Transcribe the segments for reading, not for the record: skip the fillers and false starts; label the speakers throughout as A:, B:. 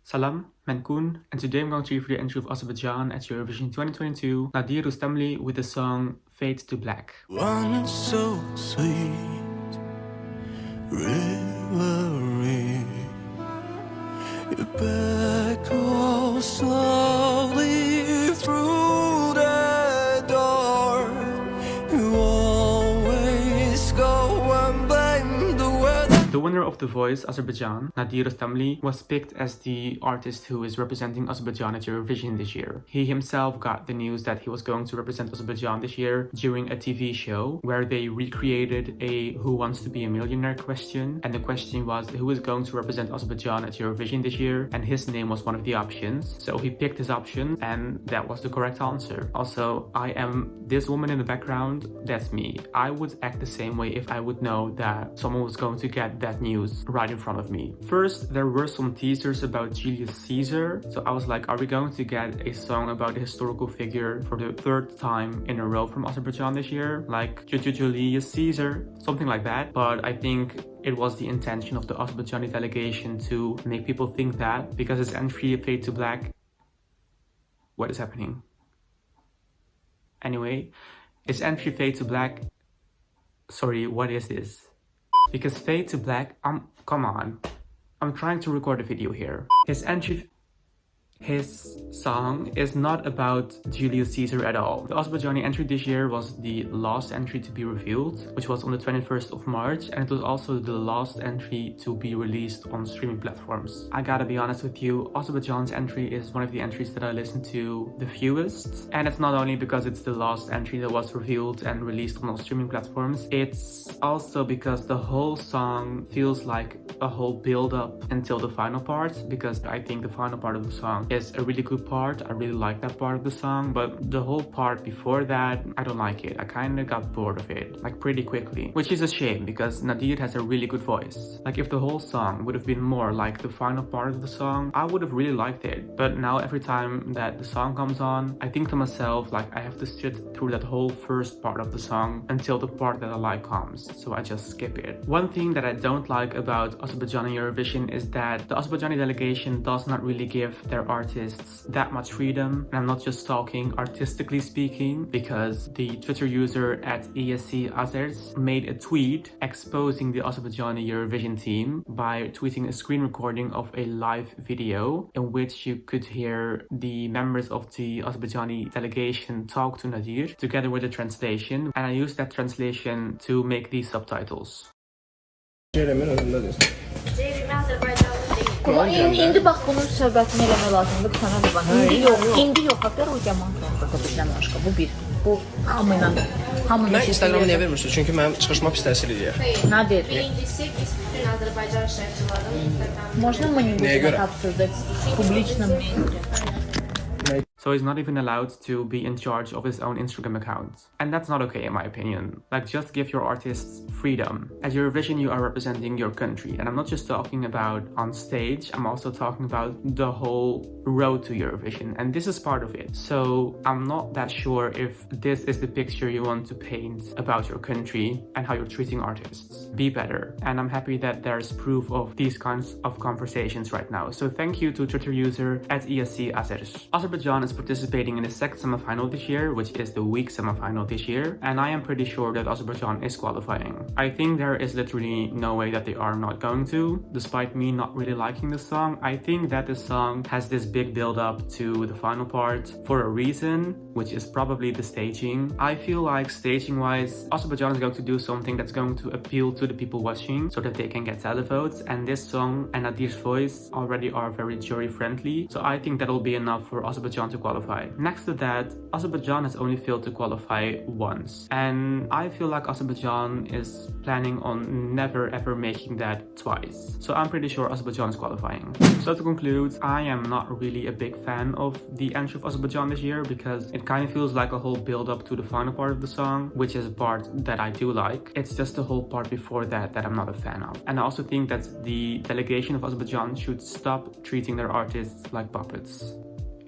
A: Salam, I'm Koen, and today I'm going to review the entry of Azerbaijan at Eurovision 2022, Nadir Rustamli with the song Fade to Black.
B: One so sweet, reverie. You beckon slowly through the door. You always go and blame the weather.
A: The winner of The Voice, Azerbaijan, Nadir Rustamli, was picked as the artist who is representing Azerbaijan at Eurovision this year. He himself got the news that he was going to represent Azerbaijan this year during a TV show where they recreated a Who Wants to Be a Millionaire question, and the question was who is going to represent Azerbaijan at Eurovision this year, and his name was one of the options. So he picked his option and that was the correct answer. Also, I am this woman in the background, that's me. I would act the same way if I would know that someone was going to get that news right in front of me. First, there were some teasers about Julius Caesar, so I was like, are we going to get a song about a historical figure for the third time in a row from Azerbaijan this year? Like Julius Caesar, something like that. But I think it was the intention of the Azerbaijani delegation to make people think that because his entry Fade to Black. What is happening? Anyway, his entry Fade to Black. Sorry, what is this? Because Fade to Black, come on. I'm trying to record a video here. His song is not about Julius Caesar at all. The Azerbaijani entry this year was the last entry to be revealed, which was on the 21st of March, and it was also the last entry to be released on streaming platforms. I gotta be honest with you, Azerbaijan's entry is one of the entries that I listen to the fewest, and it's not only because it's the last entry that was revealed and released on all streaming platforms, it's also because the whole song feels like a whole build-up until the final part, because I think the final part of the song is a really good part. I really like that part of the song, but the whole part before that, I don't like it. I kind of got bored of it, like pretty quickly, which is a shame because Nadir has a really good voice. Like if the whole song would have been more like the final part of the song, I would have really liked it. But now every time that the song comes on, I think to myself, like I have to sit through that whole first part of the song until the part that I like comes, so I just skip it. One thing that I don't like about Azerbaijan and Eurovision is that the Azerbaijani delegation does not really give their artists that much freedom, and I'm not just talking artistically speaking, because the Twitter user at ESC Azers made a tweet exposing the Azerbaijani Eurovision team by tweeting a screen recording of a live video in which you could hear the members of the Azerbaijani delegation talk to Nadir together with a translation, and I used that translation to make these subtitles.
C: Ama indi bax bunun söhbətini eləmək lazımdır sana da bax. İndi yox, apar o yaman bizdən başqa. Bu bir. Bu hamıyla
D: Mən Instagramı niyə vermirsiniz? Çünki mənim çıxışıma pis təsir edir.
C: Nadir.
E: Birincisi, bütün Azərbaycan şərhçilərin
C: Можно мы не будем это обсуждать в публичном месте?
A: So he's not even allowed to be in charge of his own Instagram account. And that's not okay in my opinion. Like, just give your artists freedom. At Eurovision you are representing your country, and I'm not just talking about on stage, I'm also talking about the whole road to Eurovision, and this is part of it. So I'm not that sure if this is the picture you want to paint about your country and how you're treating artists. Be better. And I'm happy that there's proof of these kinds of conversations right now. So thank you to Twitter user at ESC Azers. Azerbaijan is participating in the second semi-final this year, which is the week semi-final this year, and I am pretty sure that Azerbaijan is qualifying. I think there is literally no way that they are not going to, despite me not really liking the song. I think that the song has this big build-up to the final part for a reason, which is probably the staging. I feel like staging-wise, Azerbaijan is going to do something that's going to appeal to the people watching so that they can get televotes, and this song and Nadir's voice already are very jury-friendly, so I think that'll be enough for Azerbaijan to qualify. Next to that, Azerbaijan has only failed to qualify once, and I feel like Azerbaijan is planning on never ever making that twice. So I'm pretty sure Azerbaijan is qualifying. So to conclude, I am not really a big fan of the entry of Azerbaijan this year because it kind of feels like a whole build up to the final part of the song, which is a part that I do like. It's just the whole part before that that I'm not a fan of. And I also think that the delegation of Azerbaijan should stop treating their artists like puppets.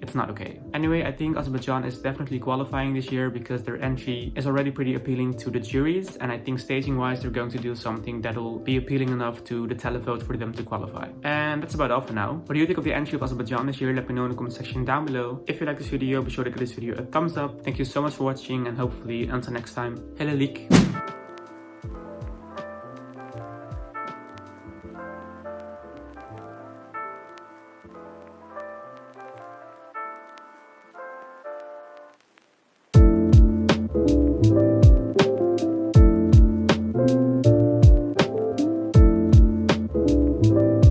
A: it's not okay. Anyway, I think Azerbaijan is definitely qualifying this year because their entry is already pretty appealing to the juries, and I think staging wise they're going to do something that'll be appealing enough to the televote for them to qualify. And that's about all for now. What do you think of the entry of Azerbaijan this year? Let me know in the comment section down below. If you like this video, be sure to give this video a thumbs up. Thank you so much for watching, and hopefully until next time, hele leek.